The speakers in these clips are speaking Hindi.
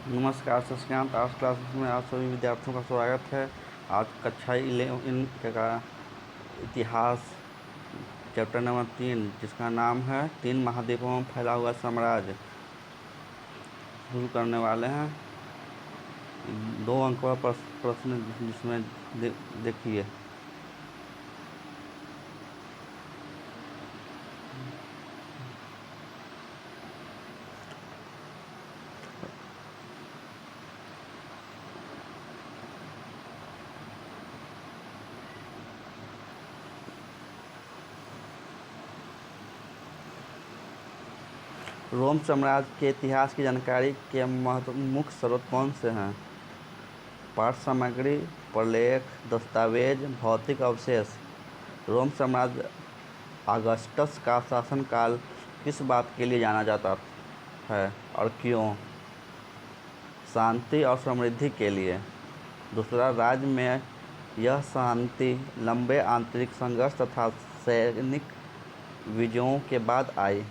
नमस्कार, सत श्रीकांत। आज क्लास में आप सभी विद्यार्थियों का स्वागत है। आज कक्षा 11 का इतिहास चैप्टर नंबर 3, जिसका नाम है 3 महाद्वीपों में फैला हुआ साम्राज्य, शुरू करने वाले हैं। 2 अंक का प्रश्न जिसमें देखिए। रोम साम्राज्य के इतिहास की जानकारी के मुख्य स्रोत कौन से हैं? पाठ्य सामग्री, प्रलेख, दस्तावेज, भौतिक अवशेष। रोम साम्राज्य ऑगस्टस का शासनकाल किस बात के लिए जाना जाता है और क्यों? शांति और समृद्धि के लिए। दूसरा, राज्य में यह शांति लंबे आंतरिक संघर्ष तथा सैनिक विजयों के बाद आई।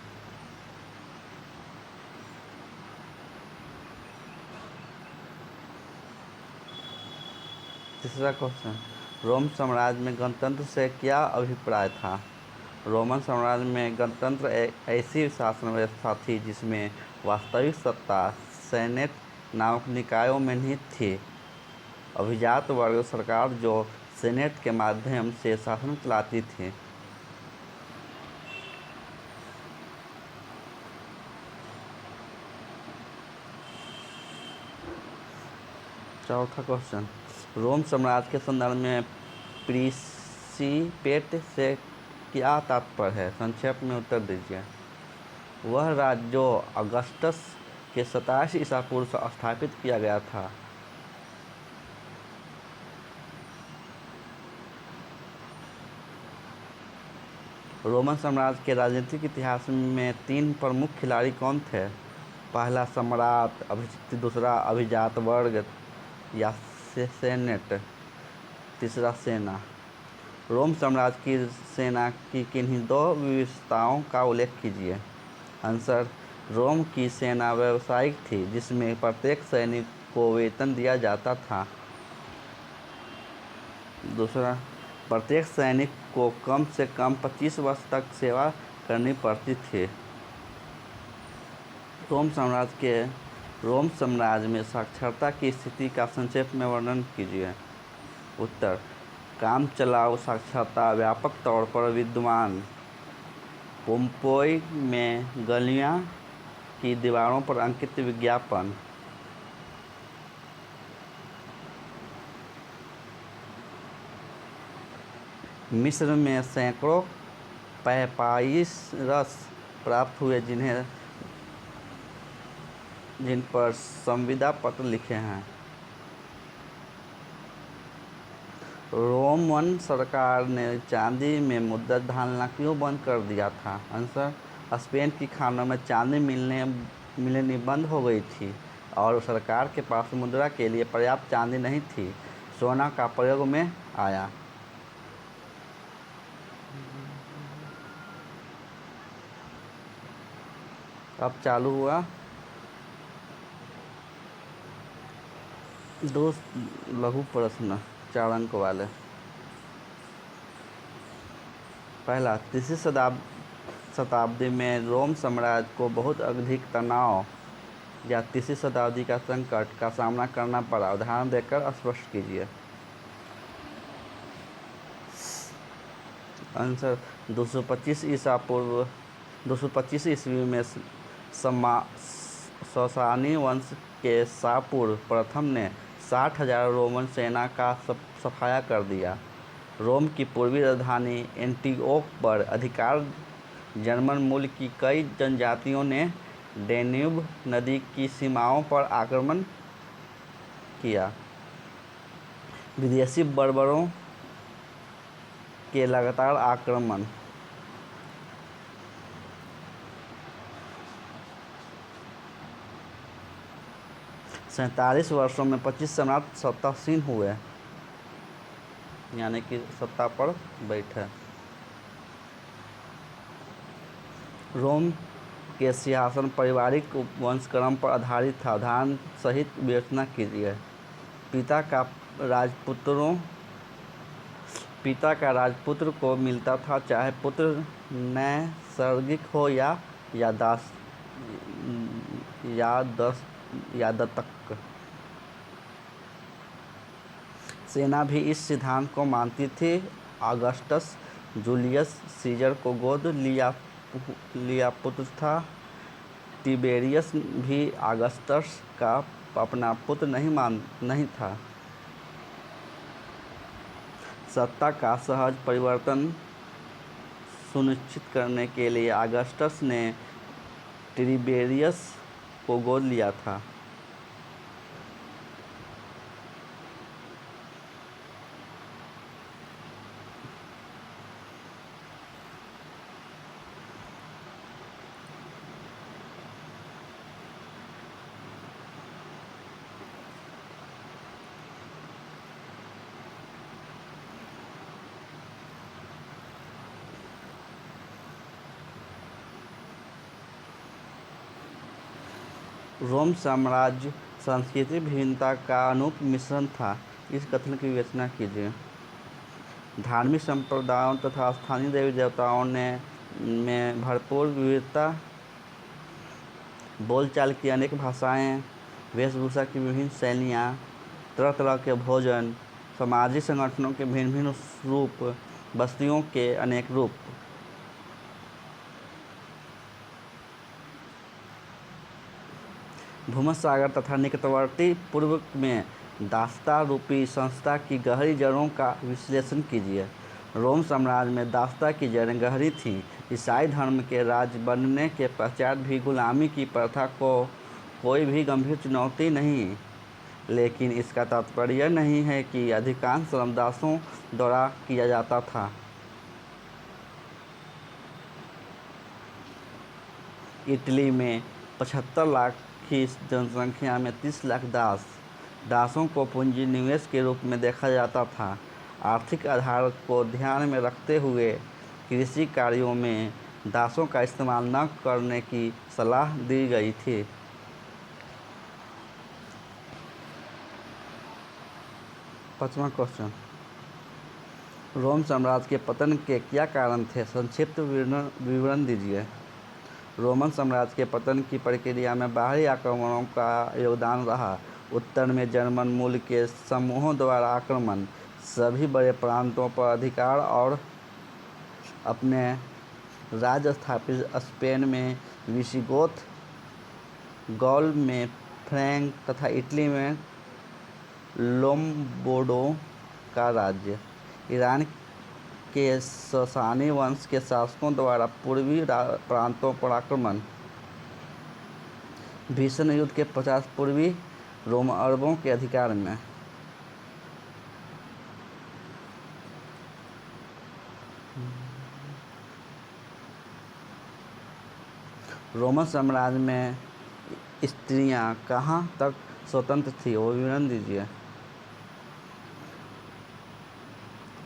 तीसरा क्वेश्चन, रोम साम्राज्य में गणतंत्र से क्या अभिप्राय था? रोमन साम्राज्य में गणतंत्र एक ऐसी शासन व्यवस्था थी जिसमें वास्तविक सत्ता सेनेट नामक निकायों में निहित थी। अभिजात वर्ग सरकार जो सेनेट के माध्यम से शासन चलाती थी। चौथा क्वेश्चन, रोम साम्राज्य के संदर्भ में प्रिंसिपेट से क्या तात्पर्य है? संक्षेप में उत्तर दीजिए। वह राज्य जो अगस्टस के 27 ईसा पूर्व से स्थापित किया गया था। रोमन साम्राज्य के राजनीतिक इतिहास में 3 प्रमुख खिलाड़ी कौन थे? पहला सम्राट, दूसरा अभिजात वर्ग या सेनेट, तीसरा सेना। रोम साम्राज्य की सेना की किन्हीं 2 विशेषताओं का उल्लेख कीजिए। आंसर, रोम की सेना व्यावसायिक थी, जिसमें प्रत्येक सैनिक को वेतन दिया जाता था। दूसरा, प्रत्येक सैनिक को कम से कम 25 वर्ष तक सेवा करनी पड़ती थी। रोम साम्राज्य में साक्षरता की स्थिति का संक्षेप में वर्णन कीजिए। उत्तर, काम चलाऊ साक्षरता व्यापक तौर पर विद्यमान। पोम्पेई में गलियां की दीवारों पर अंकित विज्ञापन। मिस्र में सैकड़ों पैपाइरस प्राप्त हुए जिन पर संविदा पत्र लिखे हैं। रोमन सरकार ने चांदी में मुद्रा ढालना क्यों बंद कर दिया था? आंसर, स्पेन की खानों में चांदी मिलनी बंद हो गई थी और सरकार के पास मुद्रा के लिए पर्याप्त चांदी नहीं थी। सोना का प्रयोग में आया। अब चालू हुआ 2 लघु प्रश्न 4 अंक वाले। पहला, तीसरी शताब्दी में रोम साम्राज्य को बहुत अधिक तनाव या तीसरी शताब्दी का संकट का सामना करना पड़ा। उदाहरण देकर स्पष्ट कीजिए। आंसर, 225 ईस्वी में ससानी वंश के शाहपुर प्रथम ने 60,000 रोमन सेना का सफाया कर दिया। रोम की पूर्वी राजधानी एंटिओक पर अधिकार जर्मन मूल की कई जनजातियों ने डेन्यूब नदी की सीमाओं पर आक्रमण किया। विदेशी बर्बरों के लगातार आक्रमण। सैंतालीस वर्षों में 25 सम्राट सत्तासीन हुए, यानी कि सत्ता पर बैठे। रोम के सिंहासन पारिवारिक वंशक्रम पर आधारित था। उदाहरण सहित विवेचना कीजिए। पिता का राजपुत्र को मिलता था, चाहे पुत्र नैसर्गिक हो या दत्तक। सेना भी इस सिद्धांत को मानती थी। ऑगस्टस जूलियस सीजर को गोद लिया पुत्र था। टिबेरियस भी ऑगस्टस का अपना पुत्र नहीं था। सत्ता का सहज परिवर्तन सुनिश्चित करने के लिए ऑगस्टस ने टिबेरियस को गोद लिया था। रोम साम्राज्य सांस्कृतिक विभिन्नता का अनूप मिश्रण था। इस कथन की विवेचना कीजिए। धार्मिक संप्रदायों तथा स्थानीय देवी देवताओं में भरपूर विविधता, बोलचाल की अनेक भाषाएं, वेशभूषा की विभिन्न शैलियाँ, तरह तरह के भोजन, सामाजिक संगठनों के भिन्न भिन्न रूप, बस्तियों के अनेक रूप। भूमध्यसागर तथा निकटवर्ती पूर्व में दासता रूपी संस्था की गहरी जड़ों का विश्लेषण कीजिए। रोम साम्राज्य में दासता की जड़ें गहरी थीं। ईसाई धर्म के राज्य बनने के पश्चात भी गुलामी की प्रथा को कोई भी गंभीर चुनौती नहीं, लेकिन इसका तात्पर्य नहीं है कि अधिकांश श्रम दासों द्वारा किया जाता था। इटली में 75 लाख की जनसंख्या में 30 लाख दासों को पूंजी निवेश के रूप में देखा जाता था। आर्थिक आधार को ध्यान में रखते हुए कृषि कार्यों में दासों का इस्तेमाल न करने की सलाह दी गई थी। पांचवा क्वेश्चन, रोम साम्राज्य के पतन के क्या कारण थे? संक्षिप्त विवरण दीजिए। रोमन साम्राज्य के पतन की प्रक्रिया में बाहरी आक्रमणों का योगदान रहा। उत्तर में जर्मन मूल के समूहों द्वारा आक्रमण, सभी बड़े प्रांतों पर अधिकार और अपने राज्य स्थापित स्पेन में विसिगोथ, गौल में फ्रैंक तथा इटली में लोम्बार्डों का राज्य। ईरान के ससानी वंश के शासकों द्वारा पूर्वी प्रांतों पर आक्रमण। भीषण युद्ध के पश्चात पूर्वी रोम अरबों के अधिकार में। रोमन साम्राज्य में स्त्रियां कहाँ तक स्वतंत्र थीं, वो विवरण दीजिए।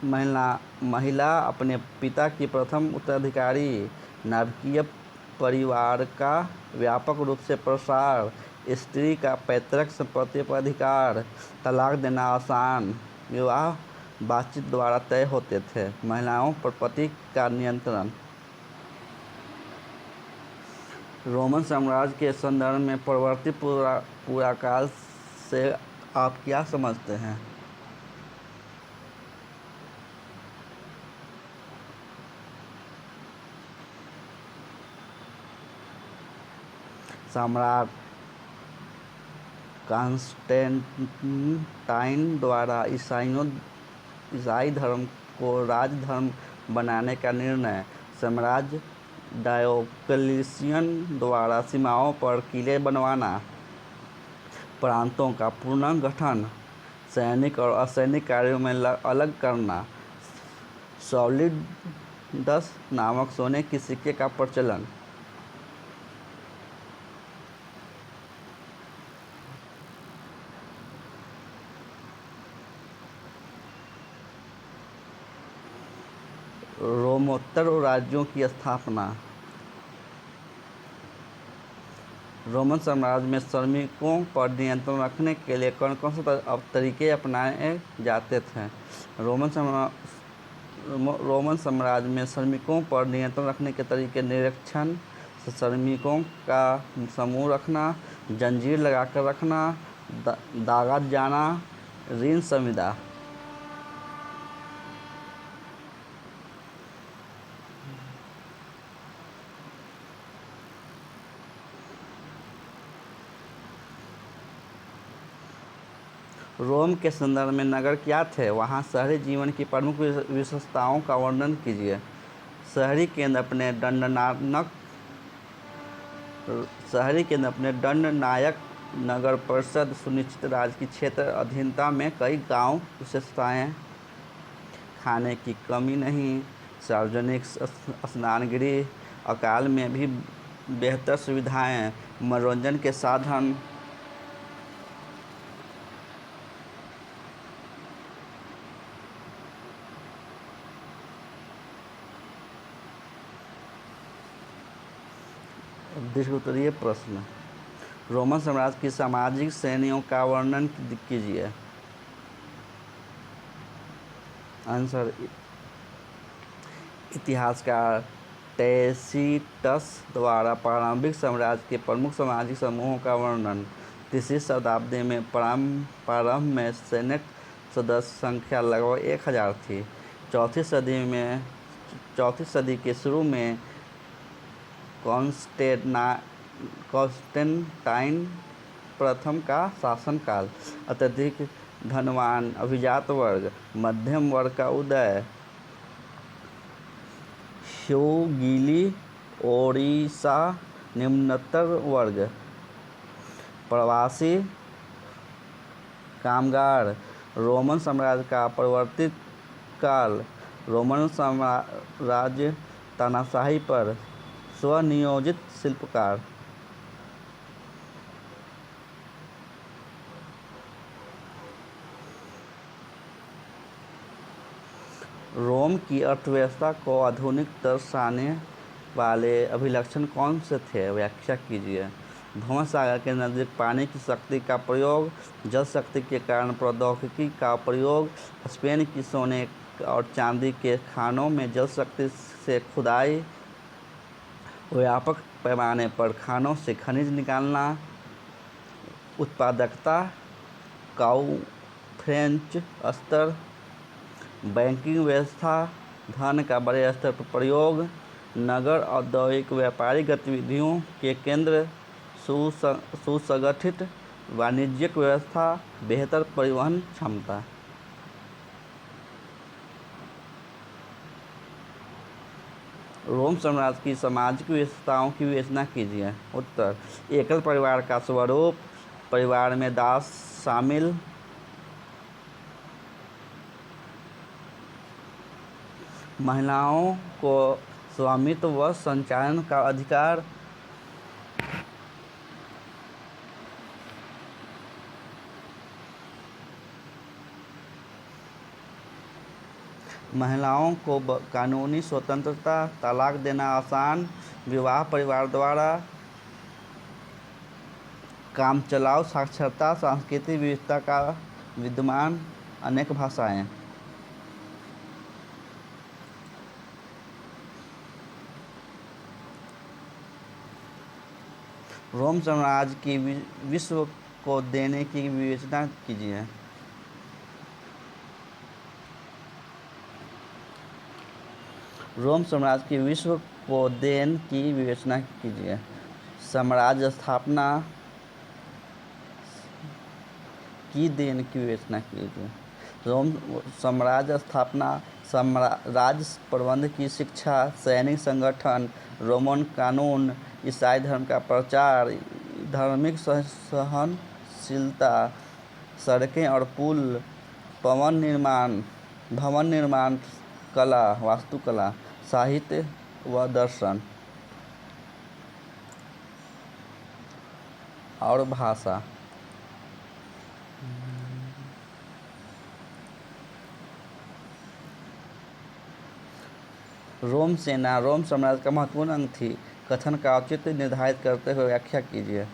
महिला अपने पिता की प्रथम उत्तराधिकारी। नाभिकीय परिवार का व्यापक रूप से प्रसार। स्त्री का पैतृक संपत्ति पर अधिकार। तलाक देना आसान। विवाह बातचीत द्वारा तय होते थे। महिलाओं पर पति का नियंत्रण। रोमन साम्राज्य के संदर्भ में परवर्ती पुराकाल से आप क्या समझते हैं? सम्राट कॉन्स्टेंटाइन द्वारा ईसाई धर्म को राज धर्म बनाने का निर्णय। सम्राट डायोक्लेशियन द्वारा सीमाओं पर किले बनवाना। प्रांतों का पुनर्गठन। सैनिक और असैनिक कार्यों में अलग करना। सॉलिडस नामक सोने के सिक्के का प्रचलन। रोमोत्तर राज्यों की स्थापना। रोमन साम्राज्य में श्रमिकों पर नियंत्रण रखने के लिए कौन कौन से तरीके अपनाए जाते थे? रोमन साम्राज्य में श्रमिकों पर नियंत्रण रखने के तरीके निरीक्षण, श्रमिकों का समूह रखना, जंजीर लगाकर रखना, दागा जाना, ऋण संविदा। रोम के संदर्भ में नगर क्या थे? वहाँ शहरी जीवन की प्रमुख विशेषताओं का वर्णन कीजिए। शहरी केंद्र अपने दंडनायक नगर परिषद, सुनिश्चित राजकीय क्षेत्र अधीनता में कई गांव विशेषताएं, खाने की कमी नहीं, सार्वजनिक स्नानगृह, अकाल में भी बेहतर सुविधाएं, मनोरंजन के साधन। दीर्घ उत्तरीय प्रश्न। रोमन साम्राज्य की सामाजिक श्रेणियों का वर्णन कीजिए। आंसर, इतिहासकार टैसीटस द्वारा प्रारंभिक साम्राज्य के प्रमुख सामाजिक समूहों का वर्णन। 3वीं शताब्दी में प्रारंभ में सेनेट सदस्य संख्या लगभग 1000 थी। 4वीं सदी के शुरू में कॉन्स्टेंटाइन प्रथम का शासनकाल। अत्यधिक धनवान अभिजात वर्ग, मध्यम वर्ग का उदय। ह्यूगिली ओडिशा निम्नतर वर्ग। प्रवासी कामगार। रोमन साम्राज्य का परिवर्तित काल। रोमन साम्राज्य तानाशाही पर। स्वनियोजित शिल्पकार। रोम की अर्थव्यवस्था को आधुनिक दर्शाने वाले अभिलक्षण कौन से थे? व्याख्या कीजिए। भूमध्य सागर के नजदीक पानी की शक्ति का प्रयोग, जल शक्ति के कारण प्रौद्योगिकी का प्रयोग, स्पेन की सोने और चांदी के खानों में जल शक्ति से खुदाई, व्यापक पैमाने पर खानों से खनिज निकालना, उत्पादकता, काऊ फ्रेंच स्तर, बैंकिंग व्यवस्था, धन का बड़े स्तर पर प्रयोग, नगर औद्योगिक व्यापारिक गतिविधियों के केंद्र, सुसंगठित वाणिज्यिक व्यवस्था, बेहतर परिवहन क्षमता। रोम साम्राज्य की सामाजिक विशेषताओं की विवेचना कीजिए। उत्तर, एकल परिवार का स्वरूप, परिवार में दास शामिल, महिलाओं को स्वामित्व व संचालन का अधिकार, महिलाओं को कानूनी स्वतंत्रता, तलाक देना आसान, विवाह परिवार द्वारा, कामचलाऊ साक्षरता, सांस्कृतिक विविधता का विद्यमान, अनेक भाषाएं। रोम साम्राज्य की विश्व को देने की विवेचना कीजिए। रोम साम्राज्य की विश्व को देन की विवेचना कीजिए। साम्राज्य स्थापना की देन की विवेचना कीजिए। रोम साम्राज्य स्थापना, साम्राज्य प्रबंध की शिक्षा, सैनिक संगठन, रोमन कानून, ईसाई धर्म का प्रचार, धार्मिक सहनशीलता, सड़कें और पुल, भवन निर्माण, कला, वास्तुकला, साहित्य व दर्शन और भाषा। रोम सेना रोम साम्राज्य का महत्वपूर्ण अंग थी। कथन का औचित्य निर्धारित करते हुए व्याख्या कीजिए।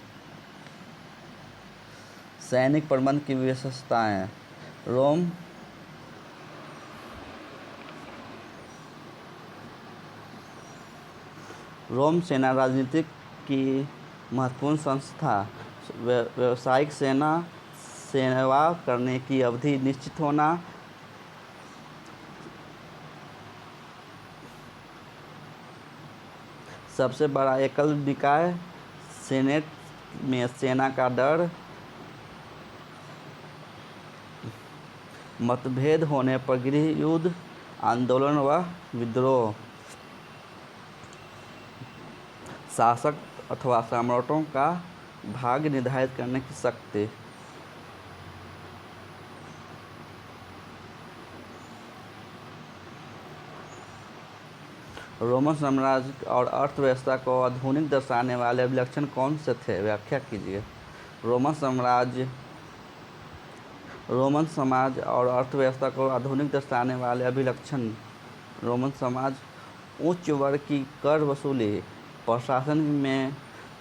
सैनिक प्रबंध की विशेषताएं। रोम सेना राजनीतिक की महत्वपूर्ण संस्था। व्यावसायिक सेवा करने की अवधि निश्चित होना। सबसे बड़ा एकल निकाय। सेनेट में सेना का डर। मतभेद होने पर गृह युद्ध, आंदोलन व विद्रोह। शासक अथवा सम्राटों का भाग्य निर्धारित करने की शक्ति। रोमन साम्राज्य और अर्थव्यवस्था को आधुनिक दर्शाने वाले अभिलक्षण कौन से थे? व्याख्या कीजिए। रोमन समाज और अर्थव्यवस्था को आधुनिक दर्शाने वाले अभिलक्षण। रोमन समाज उच्च वर्ग की कर वसूली,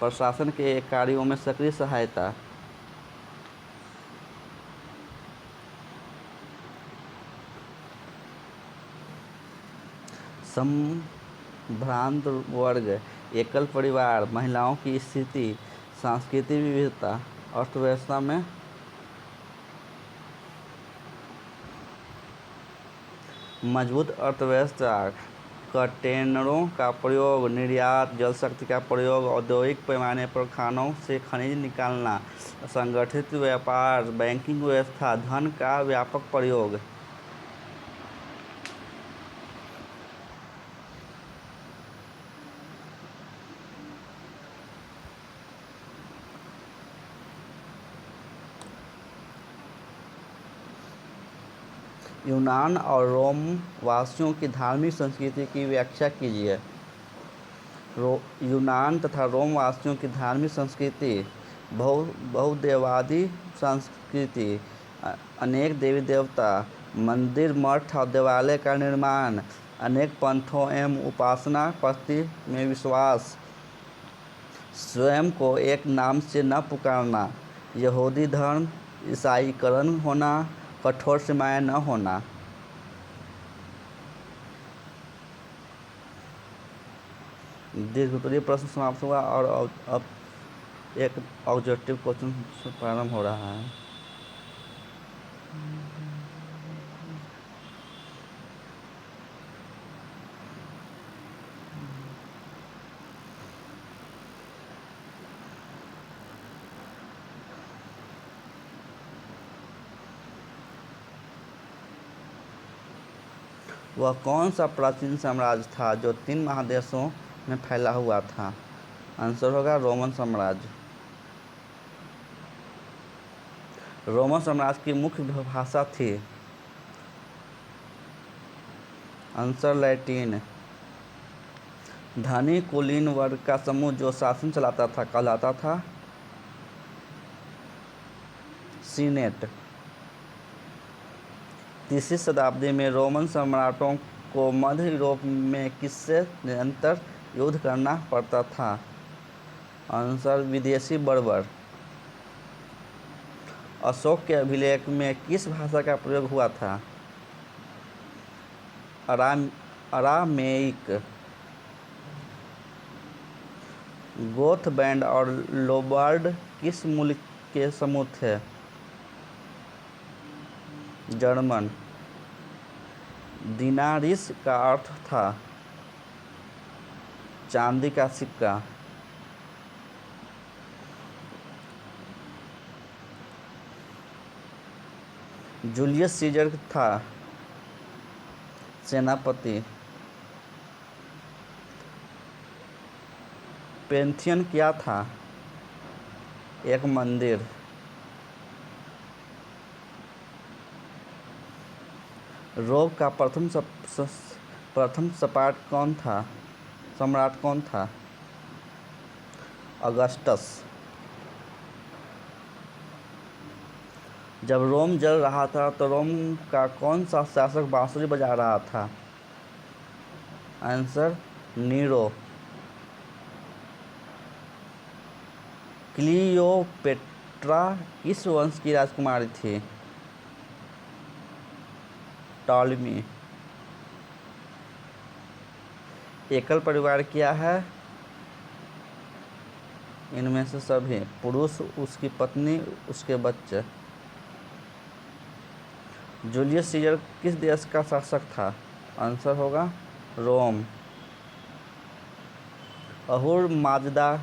प्रशासन के कार्यों में सक्रिय सहायता। संभ्रांत वर्ग, एकल परिवार, महिलाओं की स्थिति, सांस्कृतिक विविधता। अर्थव्यवस्था में मजबूत अर्थव्यवस्था, कंटेनरों का प्रयोग, निर्यात, जल शक्ति का प्रयोग, औद्योगिक पैमाने पर खानों से खनिज निकालना, संगठित व्यापार, बैंकिंग व्यवस्था, धन का व्यापक प्रयोग। यूनान और रोम वासियों की धार्मिक संस्कृति की व्याख्या कीजिए। यूनान तथा रोम वासियों की धार्मिक संस्कृति बहुदेववादी संस्कृति, अनेक देवी देवता, मंदिर, मठ और देवालय का निर्माण, अनेक पंथों एवं उपासना पद्धति में विश्वास, स्वयं को एक नाम से न पुकारना, यहूदी धर्म, ईसाईकरण होना, कठोर सीमाएं न होना। दीर्घोत्तरीय प्रश्न समाप्त हुआ और अब एक ऑब्जेक्टिव क्वेश्चन प्रारंभ हो रहा है। वह कौन सा प्राचीन साम्राज्य था जो 3 महादेशों में फैला हुआ था? आंसर होगा रोमन साम्राज्य। रोमन साम्राज्य की मुख्य भाषा थी? Answer Latin. धनी कुलीन वर्ग का समूह जो शासन चलाता था कहलाता था सीनेट। 3वीं शताब्दी में रोमन सम्राटों को मध्य यूरोप में किससे निरंतर युद्ध करना पड़ता था? आंसर विदेशी बर्बर। अशोक के अभिलेख में किस भाषा का प्रयोग हुआ था? अरामेइक। गोथ, बैंड और लोम्बार्ड किस मूल के समूह थे? जर्मन। दिनारिस का अर्थ था चांदी का सिक्का। जूलियस सीजर था सेनापति। पैंथियन क्या था? एक मंदिर। रोम का प्रथम सम्राट कौन था? अगस्टस। जब रोम जल रहा था तो रोम का कौन सा शासक बांसुरी बजा रहा था? Answer Nero. क्लियोपेट्रा क्लियोपेट्रा किस वंश की राजकुमारी थी? टॉलेमी। एकल परिवार क्या है? इनमें से सभी: पुरुष, उसकी पत्नी, उसके बच्चे। जूलियस सीजर किस देश का शासक था? आंसर होगा रोम। अहुर माजदा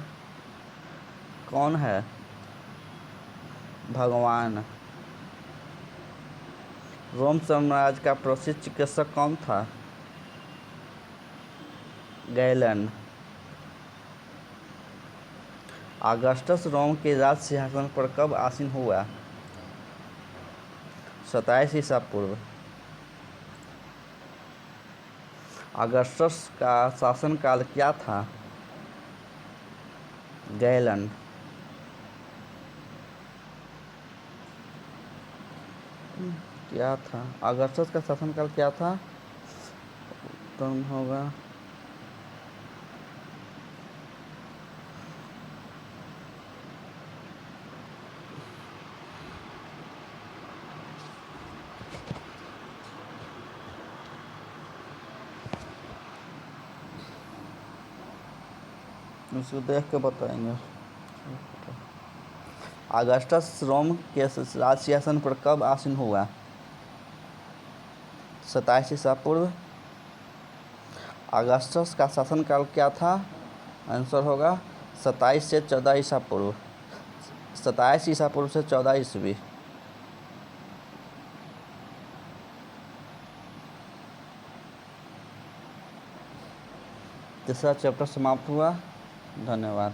कौन है? भगवान। रोम साम्राज्य का प्रसिद्ध चिकित्सक कौन था? गैलन। ऑगस्टस रोम के राज सिंहासन पर कब आसीन हुआ? 27 ईसा पूर्व। ऑगस्टस का शासनकाल क्या था? गैलन। क्या था ऑगस्टस का शासनकाल क्या था? उत्तर होगा इसको देख के बताएंगे। ऑगस्टस रोम के राज सिंहासन पर कब आसीन हुआ? 27 ईसा पूर्व। ऑगस्टस का शासनकाल क्या था? आंसर होगा 27 से 14 ईसा पूर्व। 27 ईसा पूर्व से 14 ईस्वी। तीसरा चैप्टर समाप्त हुआ। धन्यवाद।